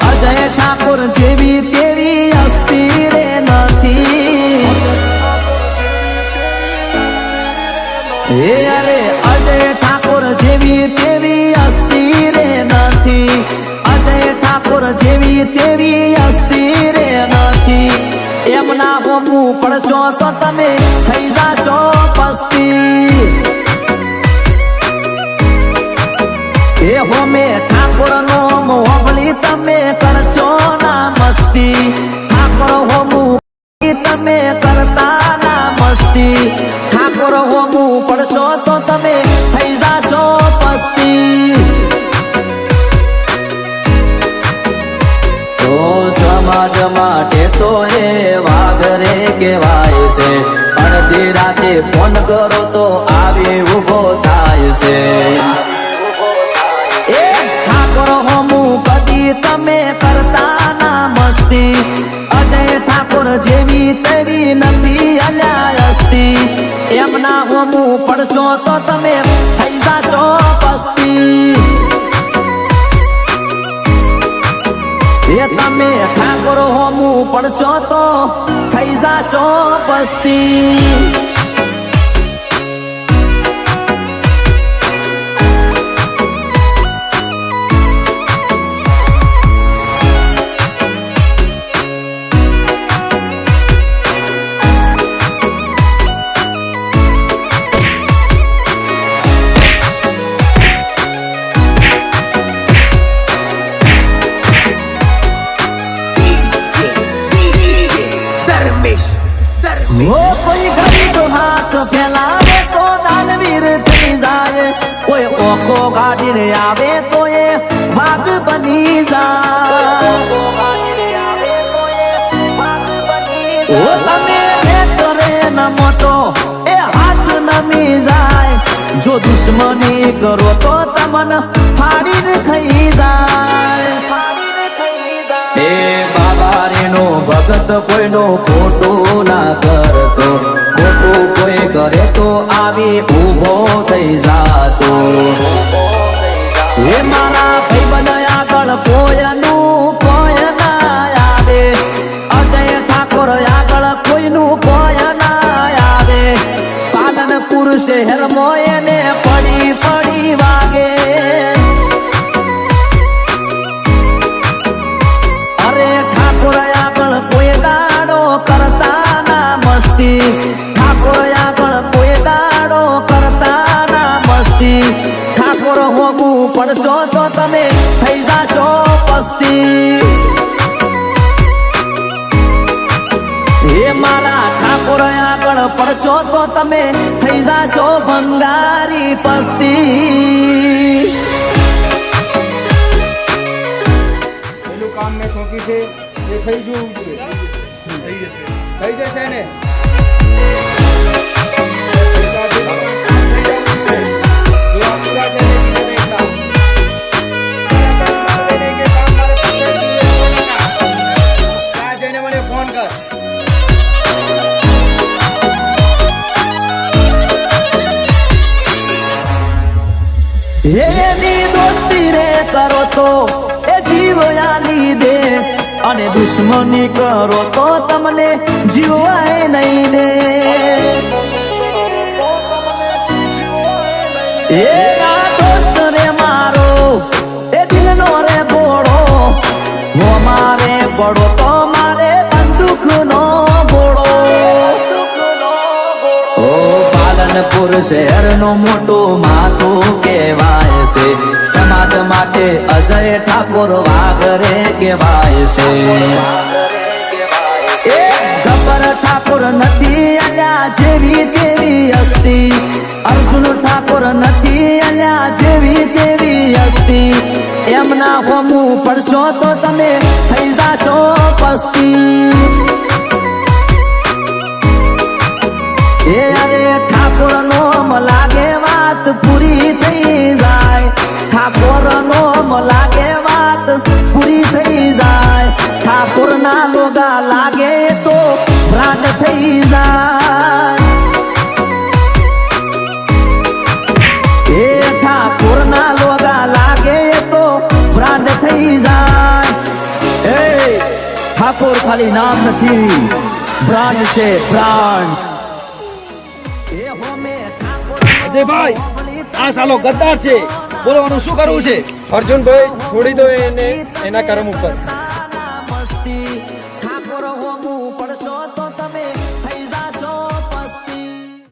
અજય ઠાકોર જેવી તેવી હસ્તી રે નથી। અરે અજય ઠાકોર જેવી તેવી હસ્તી રે નથી। અજય ઠાકોર જેવી તેવી હસ્તી રે નથી। એમના હોમું પડશો તો તમે થઈ જાશો પસ્તી। એ હોમે ઠાકોર નો મોહબલી તમે કરશો ના મસ્તી। ઠાકોર હોમું તમે કરતા ના મસ્તી। ઠાકોર હોમું પડશો તો તમે થઈ જાશો પસ્તી। તો સમાજ માટે તો એ વાઘરે કહેવાય છે। અડધી રાતે ફોન કરો તો આવી ઉભો થાય છે। ઠાકોર હોમું કદી તમે કરતા ના મસ્તી। અજય ઠાકોર જેવી તેવી નથી અલ્યા હસ્તી। એમના હોમું પડશો તો તમે થઈ જાશો પસ્તી। એ તમે ઠાકોર હોમું પડશો તો થઈ જાશો પસ્તી। वो कोई गरीब हाथ फैलावे तो दानवीर थी जाए। कोई ओखो गाड़ी ने आवे तो ये वाघ बनी जाए। वो तमे करे न मोटो ए हाथ नमी जाए। जो दुश्मनी करो तो तमन फाड़ी न खई जाए। ए बाबा नो भगत कोई नो खोटो ना करतो। खोटो कोई करे तो आवी उभो थई जातो। हे मारा भाई बनाया गण कोयनु कोय ना आवे। अजय ठाकोर आगळ कोईनु कोय ना आवे। पालनपुर शहर मोये ने पड़ी पड़ी वागे। अरे ठाकोर आगळ कोई दाड़ो करता ना मस्ती। ठाकोर आगळ कोई दाड़ो करता ना मस्ती। ठाकोर होमू पड़शो तो तमे थई जाशो पस्ती। हे मारा ठाकोर आगळ पड़शो तो तमे थई जाशो भंगारी पस्ती। काम में सोंपी છે એ થઈ જવું જોઈએ। થઈ જશે ને પૈસા થઈ જવું છે। જો આ પૂરા છે ને એકલા કે કામ મારે પકડી જોઈએ ત્યાં જઈને મને ફોન કર। એની દોસ્તી રે કરો તો जीव आली दे। अने दुश्मनी करो तो तमने जीवाए नहीं दे। ए दोस्त रे मारो ए दिल नो रे बोड़ो। वो मारे बड़ो तो मारे बंदूक नो बोड़ो। ओ पालनपुर शहर नो मोटो माथो कहवाय से। समाज माटे अजय ठाकोर वाघरे कहवाय से। ए गब्बर ठाकोर नथी अल्या जेवी तेवी हस्ती। अर्जुन અર્જુન ઠાકોર નથી અલ્યા જેવી તેવી હસ્તી એમના હોમું પડશો તો તમે થઈ જાશો પસ્તી એ અરે ઠાકોર નો લાગે વાત પૂરી થઈ જાય ઠાકોર નો લાગે વાત પૂરી થઈ જાય ઠાકોર ના લોગા લાગે તો ભ્રાંત થઈ જાય એ ઠાકોર ના લોગા લાગે તો ભ્રાંત થઈ જાય એ ઠાકોર ખાલી નામ નથી બ્રાન્ડ છે બ્રાન્ડ અજયભાઈ આ સાલો ગદ્દાર છે બોલવાનું શું કરવું છે અર્જુનભાઈ છોડી દો એને એના કર્મ ઉપર